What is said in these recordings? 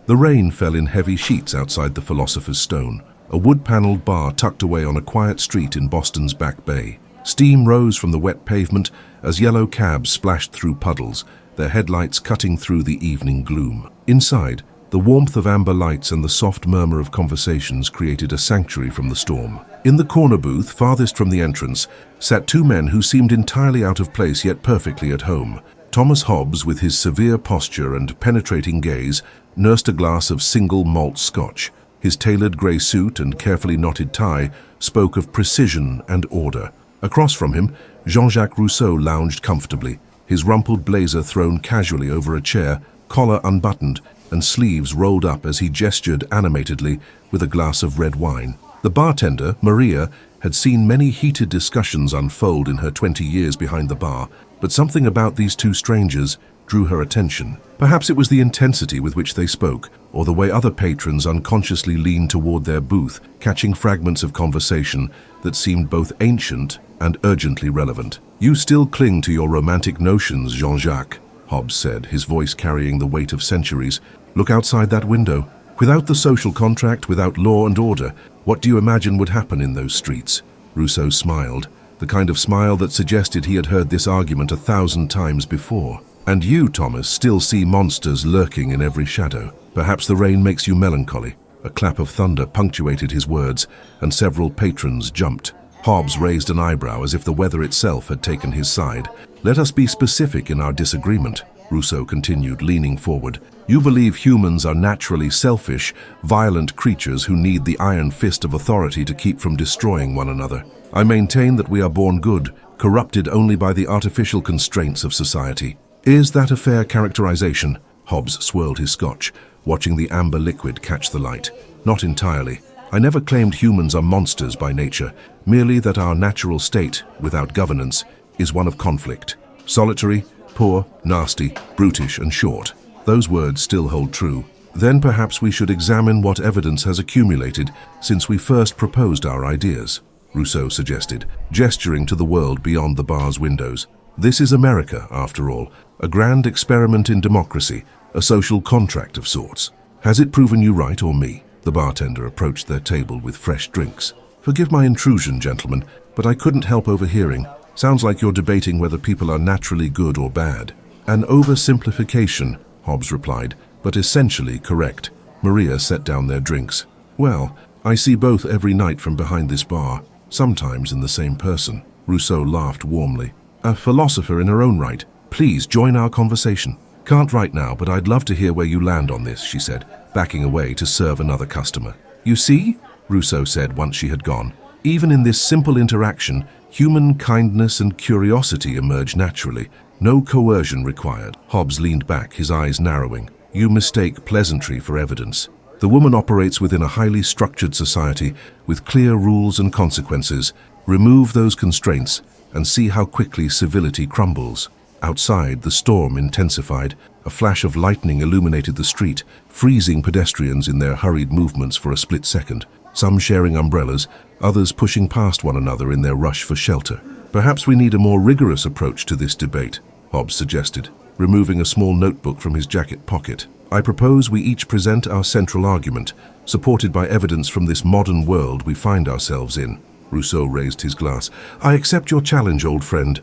The rain fell in heavy sheets outside the Philosopher's Stone, a wood-paneled bar tucked away on a quiet street in Boston's Back Bay. Steam rose from the wet pavement as yellow cabs splashed through puddles, their headlights cutting through the evening gloom. Inside, the warmth of amber lights and the soft murmur of conversations created a sanctuary from the storm. In the corner booth, farthest from the entrance, sat two men who seemed entirely out of place yet perfectly at home. Thomas Hobbes, with his severe posture and penetrating gaze, nursed a glass of single malt scotch. His tailored grey suit and carefully knotted tie spoke of precision and order. Across from him, Jean-Jacques Rousseau lounged comfortably, his rumpled blazer thrown casually over a chair, collar unbuttoned, and sleeves rolled up as he gestured animatedly with a glass of red wine. The bartender, Maria, had seen many heated discussions unfold in her 20 years behind the bar, but something about these two strangers drew her attention. Perhaps it was the intensity with which they spoke, or the way other patrons unconsciously leaned toward their booth, catching fragments of conversation that seemed both ancient and urgently relevant. "You still cling to your romantic notions, Jean-Jacques," Hobbes said, his voice carrying the weight of centuries. "Look outside that window. Without the social contract, without law and order, what do you imagine would happen in those streets?" Rousseau smiled, the kind of smile that suggested he had heard this argument 1,000 times before. "And you, Thomas, still see monsters lurking in every shadow. Perhaps the rain makes you melancholy." A clap of thunder punctuated his words, and several patrons jumped. Hobbes raised an eyebrow as if the weather itself had taken his side. "Let us be specific in our disagreement," Rousseau continued, leaning forward. "You believe humans are naturally selfish, violent creatures who need the iron fist of authority to keep from destroying one another. I maintain that we are born good, corrupted only by the artificial constraints of society. Is that a fair characterization?" Hobbes swirled his scotch, watching the amber liquid catch the light. "Not entirely. I never claimed humans are monsters by nature, merely that our natural state, without governance, is one of conflict. Solitary, poor, nasty, brutish, and short. Those words still hold true. Then perhaps we should examine what evidence has accumulated since we first proposed our ideas," Rousseau suggested, gesturing to the world beyond the bar's windows. "This is America, after all, a grand experiment in democracy, a social contract of sorts. Has it proven you right or me?" The bartender approached their table with fresh drinks. "Forgive my intrusion, gentlemen, but I couldn't help overhearing. Sounds like you're debating whether people are naturally good or bad." "An oversimplification," Hobbes replied, "but essentially correct." Maria set down their drinks. "Well, I see both every night from behind this bar, sometimes in the same person." Rousseau laughed warmly. "A philosopher in her own right. Please join our conversation." "Can't right now, but I'd love to hear where you land on this," she said, backing away to serve another customer. "You see," Rousseau said once she had gone, "even in this simple interaction, human kindness and curiosity emerge naturally. No coercion required." Hobbes leaned back, his eyes narrowing. "You mistake pleasantry for evidence. The woman operates within a highly structured society with clear rules and consequences. Remove those constraints and see how quickly civility crumbles." Outside, the storm intensified. A flash of lightning illuminated the street, freezing pedestrians in their hurried movements for a split second, some sharing umbrellas, others pushing past one another in their rush for shelter. "Perhaps we need a more rigorous approach to this debate," Hobbes suggested, removing a small notebook from his jacket pocket. "I propose we each present our central argument, supported by evidence from this modern world we find ourselves in." Rousseau raised his glass. "I accept your challenge, old friend,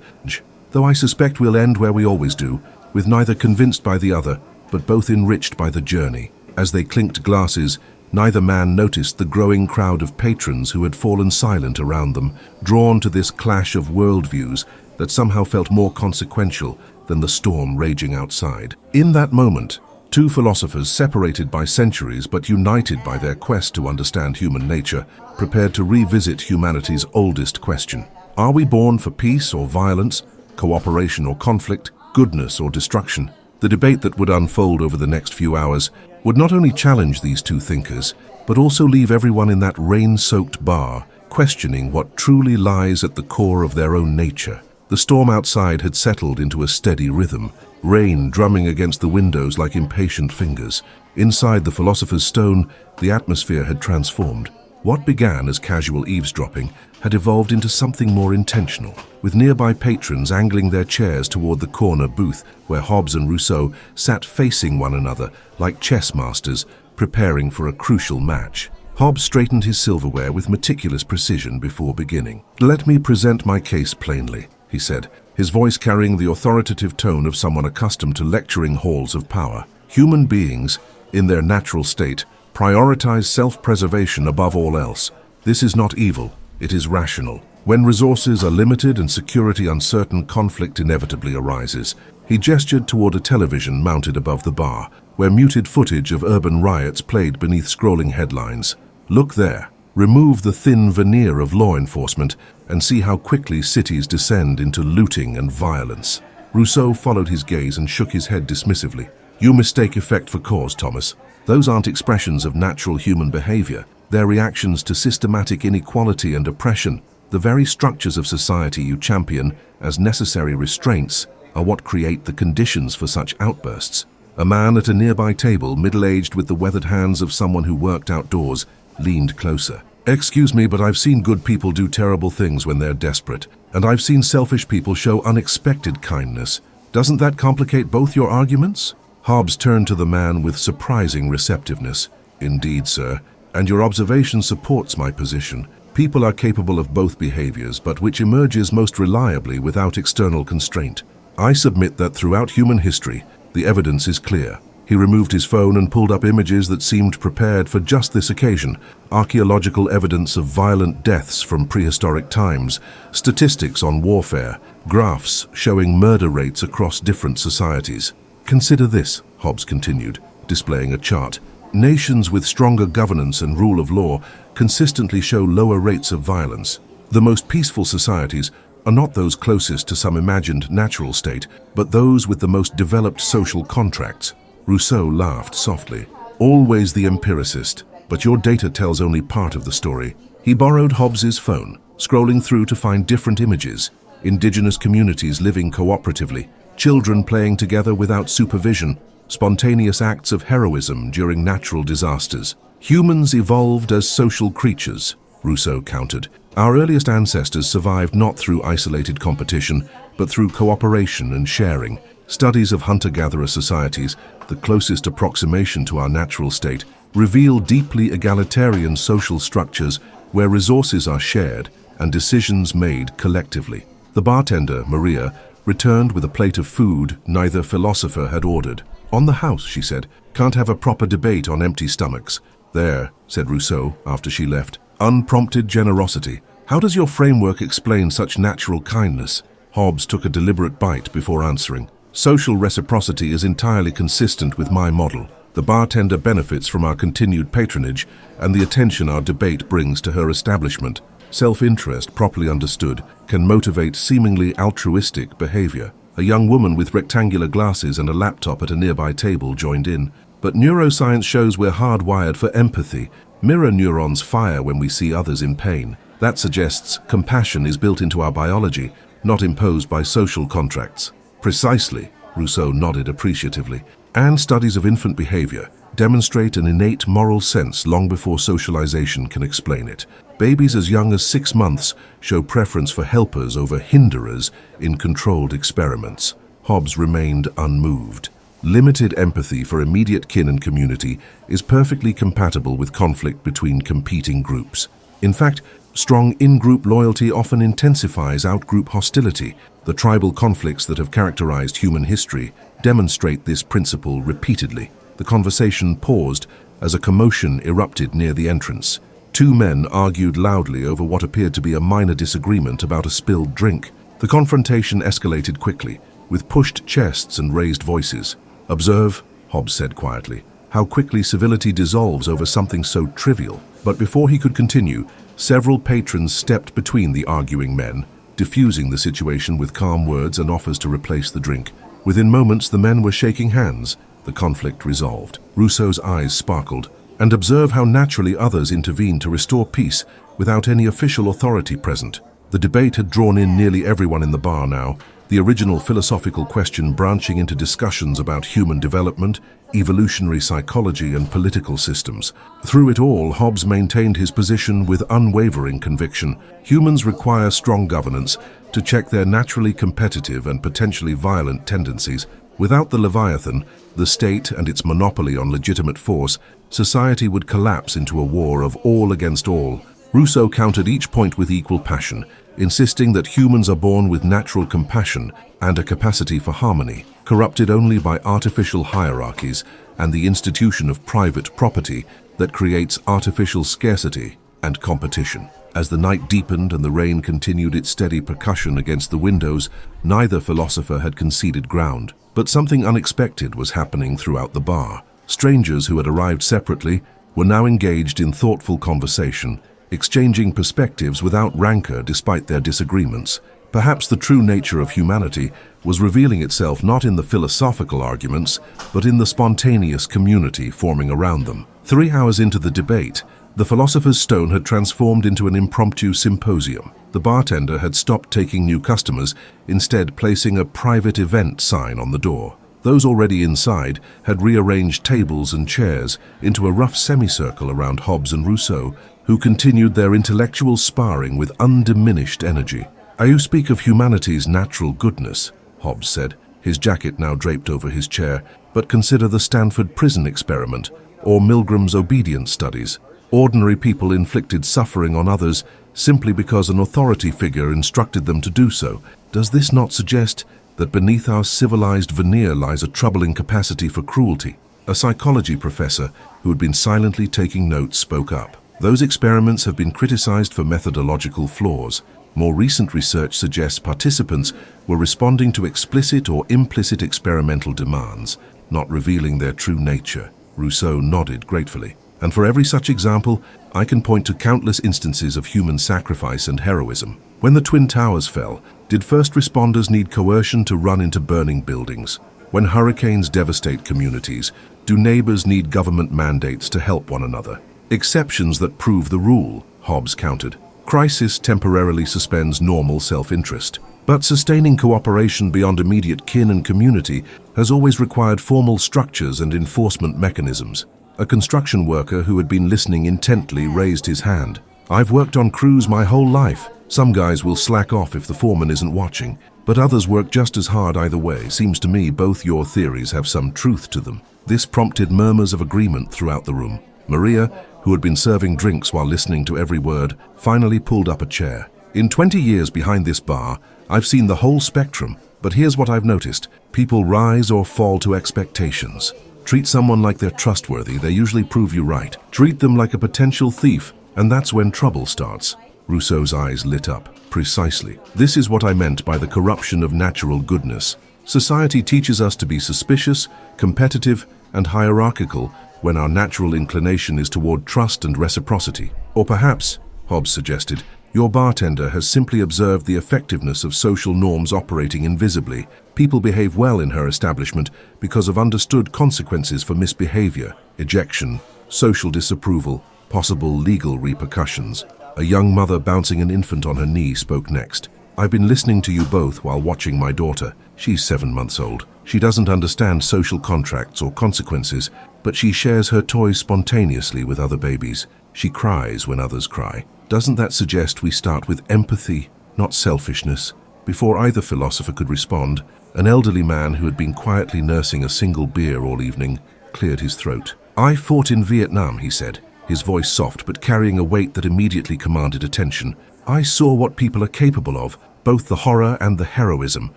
though I suspect we'll end where we always do, with neither convinced by the other, but both enriched by the journey." As they clinked glasses, neither man noticed the growing crowd of patrons who had fallen silent around them, drawn to this clash of worldviews that somehow felt more consequential than the storm raging outside. In that moment, two philosophers separated by centuries but united by their quest to understand human nature, prepared to revisit humanity's oldest question. Are we born for peace or violence, cooperation or conflict, goodness or destruction? The debate that would unfold over the next few hours would not only challenge these two thinkers, but also leave everyone in that rain-soaked bar questioning what truly lies at the core of their own nature. The storm outside had settled into a steady rhythm, rain drumming against the windows like impatient fingers. Inside the Philosopher's Stone, the atmosphere had transformed. What began as casual eavesdropping had evolved into something more intentional, with nearby patrons angling their chairs toward the corner booth where Hobbes and Rousseau sat facing one another like chess masters preparing for a crucial match. Hobbes straightened his silverware with meticulous precision before beginning. "Let me present my case plainly," he said, his voice carrying the authoritative tone of someone accustomed to lecturing halls of power. Human beings, in their natural state, prioritize self-preservation above all else. This is not evil, it is rational. When resources are limited and security uncertain, conflict inevitably arises. He gestured toward a television mounted above the bar, where muted footage of urban riots played beneath scrolling headlines. "Look there. Remove the thin veneer of law enforcement and see how quickly cities descend into looting and violence." Rousseau followed his gaze and shook his head dismissively. "You mistake effect for cause, Thomas. Those aren't expressions of natural human behavior. They're reactions to systematic inequality and oppression. The very structures of society you champion as necessary restraints are what create the conditions for such outbursts." A man at a nearby table, middle-aged with the weathered hands of someone who worked outdoors, leaned closer. "Excuse me, but I've seen good people do terrible things when they're desperate, and I've seen selfish people show unexpected kindness. Doesn't that complicate both your arguments?" Hobbes turned to the man with surprising receptiveness. "Indeed, sir, and your observation supports my position. People are capable of both behaviors, but which emerges most reliably without external constraint? I submit that throughout human history, the evidence is clear." He removed his phone and pulled up images that seemed prepared for just this occasion. Archaeological evidence of violent deaths from prehistoric times, statistics on warfare, graphs showing murder rates across different societies. "Consider this," Hobbes continued, displaying a chart. "Nations with stronger governance and rule of law consistently show lower rates of violence. The most peaceful societies are not those closest to some imagined natural state, but those with the most developed social contracts." Rousseau laughed softly. "Always the empiricist, but your data tells only part of the story." He borrowed Hobbes's phone, scrolling through to find different images. Indigenous communities living cooperatively, children playing together without supervision, spontaneous acts of heroism during natural disasters. "Humans evolved as social creatures," Rousseau countered. "Our earliest ancestors survived not through isolated competition, but through cooperation and sharing. Studies of hunter-gatherer societies, the closest approximation to our natural state, reveal deeply egalitarian social structures where resources are shared and decisions made collectively." The bartender, Maria, returned with a plate of food neither philosopher had ordered. "On the house," she said. "Can't have a proper debate on empty stomachs." "There," said Rousseau after she left. "Unprompted generosity. How does your framework explain such natural kindness?" Hobbes took a deliberate bite before answering. "Social reciprocity is entirely consistent with my model. The bartender benefits from our continued patronage and the attention our debate brings to her establishment. Self-interest, properly understood, can motivate seemingly altruistic behavior." A young woman with rectangular glasses and a laptop at a nearby table joined in. "But neuroscience shows we're hardwired for empathy. Mirror neurons fire when we see others in pain. That suggests compassion is built into our biology, not imposed by social contracts." "Precisely," Rousseau nodded appreciatively. "And studies of infant behavior demonstrate an innate moral sense long before socialization can explain it. Babies as young as 6 months show preference for helpers over hinderers in controlled experiments." Hobbes remained unmoved. Limited empathy for immediate kin and community is perfectly compatible with conflict between competing groups. In fact, strong in-group loyalty often intensifies out-group hostility. The tribal conflicts that have characterized human history demonstrate this principle repeatedly. The conversation paused as a commotion erupted near the entrance. 2 men argued loudly over what appeared to be a minor disagreement about a spilled drink. The confrontation escalated quickly, with pushed chests and raised voices. "Observe," Hobbes said quietly, "how quickly civility dissolves over something so trivial." But before he could continue, several patrons stepped between the arguing men, diffusing the situation with calm words and offers to replace the drink. Within moments, the men were shaking hands, the conflict resolved. Rousseau's eyes sparkled. "And observe how naturally others intervened to restore peace without any official authority present." The debate had drawn in nearly everyone in the bar now, the original philosophical question branching into discussions about human development, evolutionary psychology, and political systems. Through it all, Hobbes maintained his position with unwavering conviction. Humans require strong governance to check their naturally competitive and potentially violent tendencies. Without the Leviathan, the state and its monopoly on legitimate force, society would collapse into a war of all against all. Rousseau countered each point with equal passion, insisting that humans are born with natural compassion and a capacity for harmony, corrupted only by artificial hierarchies and the institution of private property that creates artificial scarcity and competition. As the night deepened and the rain continued its steady percussion against the windows, neither philosopher had conceded ground. But something unexpected was happening throughout the bar. Strangers who had arrived separately were now engaged in thoughtful conversation, exchanging perspectives without rancor despite their disagreements. Perhaps the true nature of humanity was revealing itself not in the philosophical arguments, but in the spontaneous community forming around them. 3 hours into the debate, the philosopher's stone had transformed into an impromptu symposium. The bartender had stopped taking new customers, instead placing a private event sign on the door. Those already inside had rearranged tables and chairs into a rough semicircle around Hobbes and Rousseau, who continued their intellectual sparring with undiminished energy. "You speak of humanity's natural goodness," Hobbes said, his jacket now draped over his chair, "but consider the Stanford prison experiment or Milgram's obedience studies. Ordinary people inflicted suffering on others simply because an authority figure instructed them to do so. Does this not suggest that beneath our civilized veneer lies a troubling capacity for cruelty?" A psychology professor who had been silently taking notes spoke up. "Those experiments have been criticized for methodological flaws. More recent research suggests participants were responding to explicit or implicit experimental demands, not revealing their true nature." Rousseau nodded gratefully. "And for every such example, I can point to countless instances of human sacrifice and heroism. When the Twin Towers fell, did first responders need coercion to run into burning buildings? When hurricanes devastate communities, do neighbors need government mandates to help one another? Exceptions that prove the rule," Hobbes countered. "Crisis temporarily suspends normal self-interest. But sustaining cooperation beyond immediate kin and community has always required formal structures and enforcement mechanisms." A construction worker who had been listening intently raised his hand. "I've worked on crews my whole life. Some guys will slack off if the foreman isn't watching, but others work just as hard either way. Seems to me both your theories have some truth to them." This prompted murmurs of agreement throughout the room. Maria, who had been serving drinks while listening to every word, finally pulled up a chair. "In 20 years behind this bar, I've seen the whole spectrum, but here's what I've noticed. People rise or fall to expectations. Treat someone like they're trustworthy, they usually prove you right. Treat them like a potential thief, and that's when trouble starts." Rousseau's eyes lit up. "Precisely. This is what I meant by the corruption of natural goodness. Society teaches us to be suspicious, competitive, and hierarchical when our natural inclination is toward trust and reciprocity. Or perhaps," Hobbes suggested, "your bartender has simply observed the effectiveness of social norms operating invisibly. People behave well in her establishment because of understood consequences for misbehavior, ejection, social disapproval, possible legal repercussions." A young mother bouncing an infant on her knee spoke next. "I've been listening to you both while watching my daughter. She's 7 months old. She doesn't understand social contracts or consequences, but she shares her toys spontaneously with other babies. She cries when others cry. Doesn't that suggest we start with empathy, not selfishness?" Before either philosopher could respond, an elderly man who had been quietly nursing a single beer all evening cleared his throat. "I fought in Vietnam," he said, his voice soft but carrying a weight that immediately commanded attention. "I saw what people are capable of, both the horror and the heroism,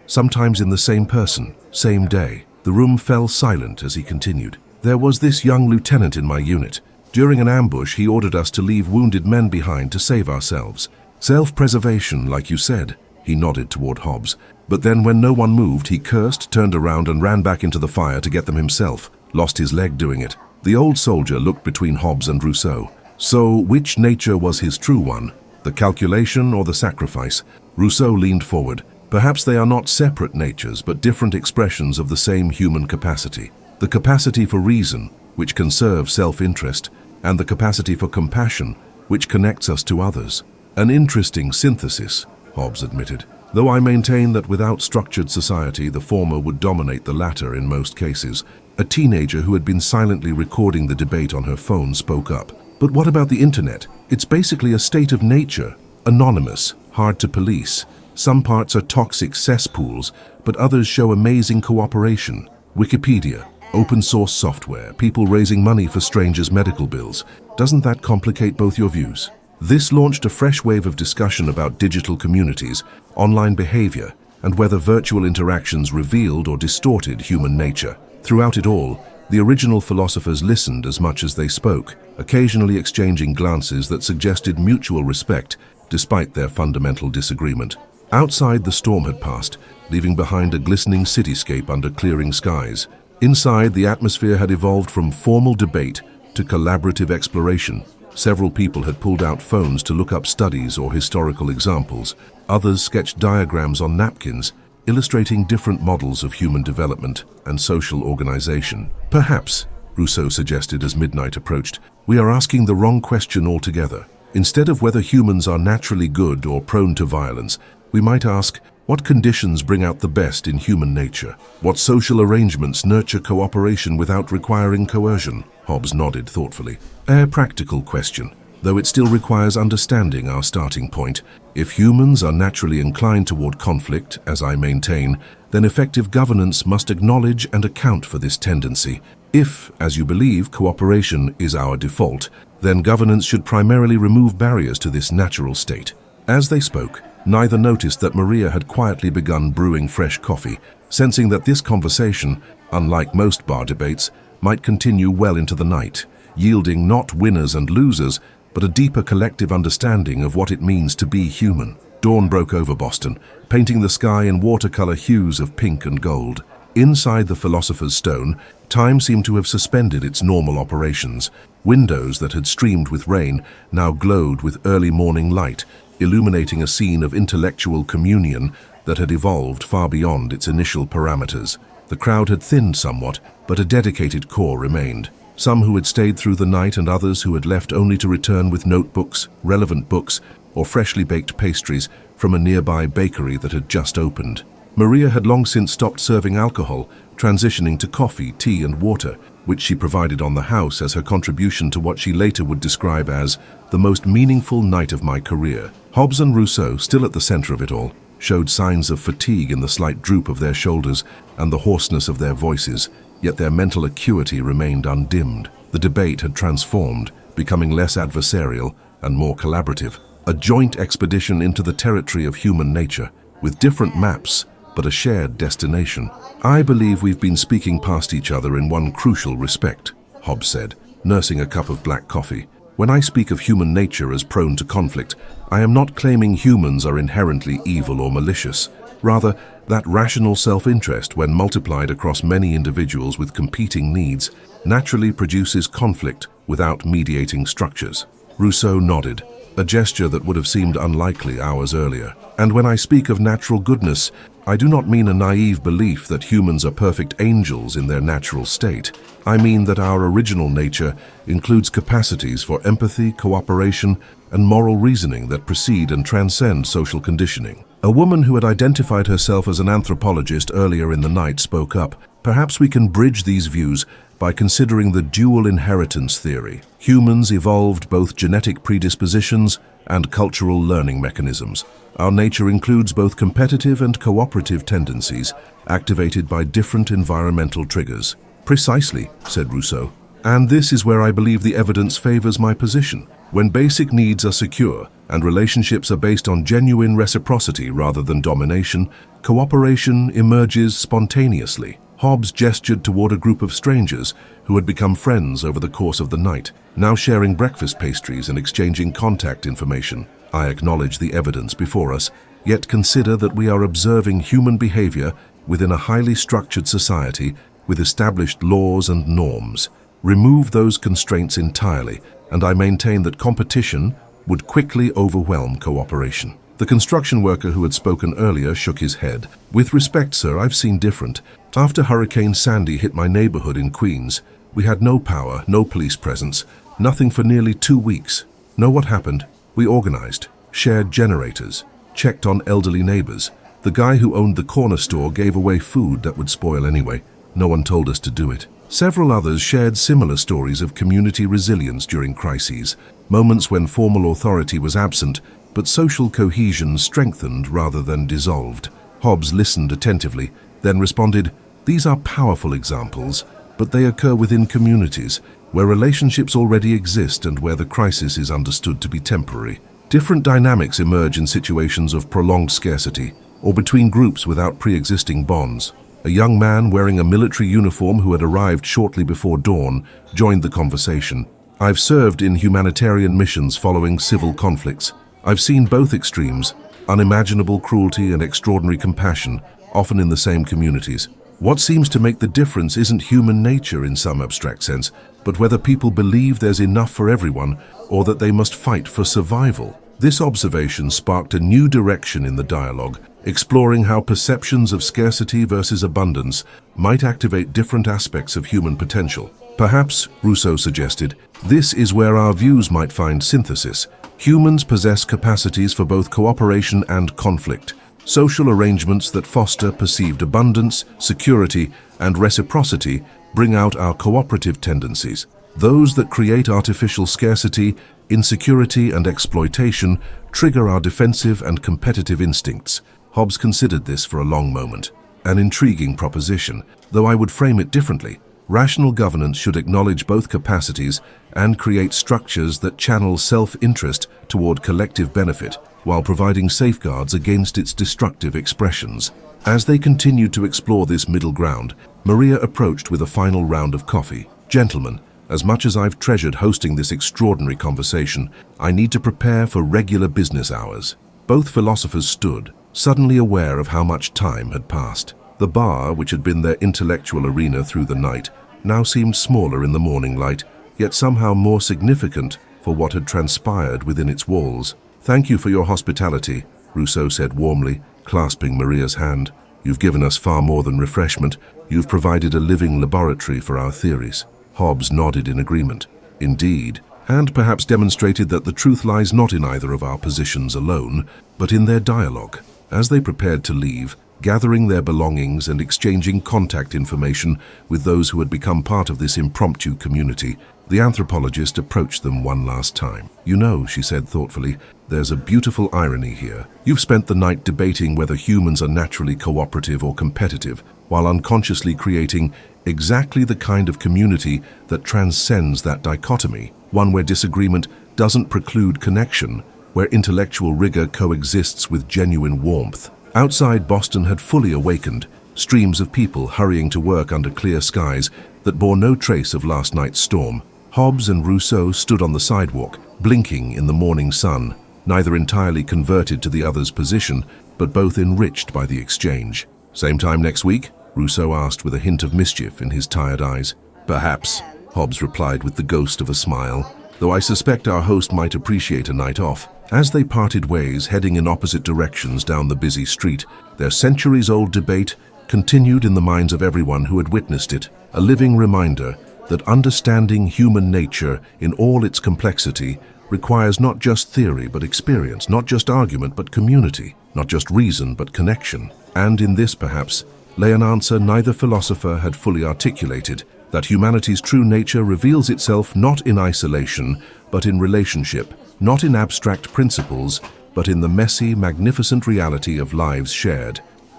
sometimes in the same person, same day." The room fell silent as he continued. "There was this young lieutenant in my unit. During an ambush, he ordered us to leave wounded men behind to save ourselves. Self-preservation, like you said." He nodded toward Hobbes. "But then when no one moved, he cursed, turned around and ran back into the fire to get them himself. Lost his leg doing it." The old soldier looked between Hobbes and Rousseau. So which nature was his true one? The calculation or the sacrifice? Rousseau leaned forward. "Perhaps they are not separate natures, but different expressions of the same human capacity. The capacity for reason, which can serve self-interest, and the capacity for compassion, which connects us to others." "An interesting synthesis," Hobbes admitted. though I maintain that without structured society, the former would dominate the latter in most cases. A teenager who had been silently recording the debate on her phone spoke up. But what about the internet? It's basically a state of nature, anonymous, hard to police. Some parts are toxic cesspools, but others show amazing cooperation. Wikipedia, open source software, people raising money for strangers' medical bills. Doesn't that complicate both your views? This launched a fresh wave of discussion about digital communities, online behavior, and whether virtual interactions revealed or distorted human nature. Throughout it all, the original philosophers listened as much as they spoke, occasionally exchanging glances that suggested mutual respect despite their fundamental disagreement. Outside, the storm had passed, leaving behind a glistening cityscape under clearing skies. Inside, the atmosphere had evolved from formal debate to collaborative exploration. Several people had pulled out phones to look up studies or historical examples. Others sketched diagrams on napkins, illustrating different models of human development and social organization. Perhaps, Rousseau suggested as midnight approached, we are asking the wrong question altogether. Instead of whether humans are naturally good or prone to violence, we might ask, what conditions bring out the best in human nature? What social arrangements nurture cooperation without requiring coercion? Hobbes nodded thoughtfully. A practical question, though it still requires understanding our starting point. If humans are naturally inclined toward conflict, as I maintain, then effective governance must acknowledge and account for this tendency. If, as you believe, cooperation is our default, then governance should primarily remove barriers to this natural state. As they spoke, neither noticed that Maria had quietly begun brewing fresh coffee, sensing that this conversation, unlike most bar debates, might continue well into the night, yielding not winners and losers, but a deeper collective understanding of what it means to be human. Dawn broke over Boston, painting the sky in watercolor hues of pink and gold. Inside the Philosopher's Stone, time seemed to have suspended its normal operations. Windows that had streamed with rain now glowed with early morning light, illuminating a scene of intellectual communion that had evolved far beyond its initial parameters. The crowd had thinned somewhat, but a dedicated core remained. Some who had stayed through the night and others who had left only to return with notebooks, relevant books, or freshly baked pastries from a nearby bakery that had just opened. Maria had long since stopped serving alcohol, transitioning to coffee, tea, and water, which she provided on the house as her contribution to what she later would describe as the most meaningful night of my career. Hobbes and Rousseau, still at the center of it all, showed signs of fatigue in the slight droop of their shoulders and the hoarseness of their voices, yet their mental acuity remained undimmed. The debate had transformed, becoming less adversarial and more collaborative, a joint expedition into the territory of human nature, with different maps, but a shared destination. I believe we've been speaking past each other in one crucial respect, Hobbes said, nursing a cup of black coffee. When I speak of human nature as prone to conflict, I am not claiming humans are inherently evil or malicious. Rather, that rational self-interest, when multiplied across many individuals with competing needs, naturally produces conflict without mediating structures. Rousseau nodded, a gesture that would have seemed unlikely hours earlier. And when I speak of natural goodness, I do not mean a naive belief that humans are perfect angels in their natural state. I mean that our original nature includes capacities for empathy, cooperation, and moral reasoning that precede and transcend social conditioning. A woman who had identified herself as an anthropologist earlier in the night spoke up. Perhaps we can bridge these views by considering the dual inheritance theory. Humans evolved both genetic predispositions and cultural learning mechanisms. Our nature includes both competitive and cooperative tendencies, activated by different environmental triggers. Precisely, said Rousseau. And this is where I believe the evidence favors my position. When basic needs are secure and relationships are based on genuine reciprocity rather than domination, cooperation emerges spontaneously. Hobbes gestured toward a group of strangers who had become friends over the course of the night, now sharing breakfast pastries and exchanging contact information. I acknowledge the evidence before us, yet consider that we are observing human behavior within a highly structured society with established laws and norms. Remove those constraints entirely, and I maintain that competition would quickly overwhelm cooperation. The construction worker who had spoken earlier shook his head. With respect, sir, I've seen different. After Hurricane Sandy hit my neighborhood in Queens, we had no power, no police presence, nothing for nearly 2 weeks. Know what happened? We organized, shared generators, checked on elderly neighbors. The guy who owned the corner store gave away food that would spoil anyway. No one told us to do it. Several others shared similar stories of community resilience during crises, moments when formal authority was absent, but social cohesion strengthened rather than dissolved. Hobbes listened attentively, then responded, "These are powerful examples, but they occur within communities, where relationships already exist and where the crisis is understood to be temporary. Different dynamics emerge in situations of prolonged scarcity, or between groups without pre-existing bonds." A young man wearing a military uniform who had arrived shortly before dawn joined the conversation. "I've served in humanitarian missions following civil conflicts. I've seen both extremes, unimaginable cruelty and extraordinary compassion, often in the same communities. What seems to make the difference isn't human nature in some abstract sense, but whether people believe there's enough for everyone or that they must fight for survival." This observation sparked a new direction in the dialogue, exploring how perceptions of scarcity versus abundance might activate different aspects of human potential. Perhaps, Rousseau suggested, this is where our views might find synthesis. Humans possess capacities for both cooperation and conflict, social arrangements that foster perceived abundance, security, and reciprocity bring out our cooperative tendencies. Those that create artificial scarcity, insecurity, and exploitation trigger our defensive and competitive instincts. Hobbes considered this for a long moment. An intriguing proposition, though I would frame it differently. Rational governance should acknowledge both capacities and create structures that channel self-interest toward collective benefit, while providing safeguards against its destructive expressions. As they continued to explore this middle ground, Maria approached with a final round of coffee. "Gentlemen, as much as I've treasured hosting this extraordinary conversation, I need to prepare for regular business hours." Both philosophers stood, suddenly aware of how much time had passed. The bar, which had been their intellectual arena through the night, now seemed smaller in the morning light, yet somehow more significant for what had transpired within its walls. "Thank you for your hospitality," Rousseau said warmly, clasping Maria's hand. "You've given us far more than refreshment. You've provided a living laboratory for our theories." Hobbes nodded in agreement. "Indeed, and perhaps demonstrated that the truth lies not in either of our positions alone, but in their dialogue." As they prepared to leave, gathering their belongings and exchanging contact information with those who had become part of this impromptu community, the anthropologist approached them one last time. "You know," she said thoughtfully, "there's a beautiful irony here. You've spent the night debating whether humans are naturally cooperative or competitive, while unconsciously creating exactly the kind of community that transcends that dichotomy, one where disagreement doesn't preclude connection, where intellectual rigor coexists with genuine warmth." Outside, Boston had fully awakened, streams of people hurrying to work under clear skies that bore no trace of last night's storm. Hobbes and Rousseau stood on the sidewalk, blinking in the morning sun, neither entirely converted to the other's position, but both enriched by the exchange. "Same time next week?" Rousseau asked with a hint of mischief in his tired eyes. "Perhaps," Hobbes replied with the ghost of a smile, "though I suspect our host might appreciate a night off." As they parted ways, heading in opposite directions down the busy street, their centuries-old debate continued in the minds of everyone who had witnessed it, a living reminder that understanding human nature in all its complexity requires not just theory but experience, not just argument but community, not just reason but connection. And in this, perhaps, lay an answer neither philosopher had fully articulated, that humanity's true nature reveals itself not in isolation but in relationship, not in abstract principles, but in the messy, magnificent reality of lives shared.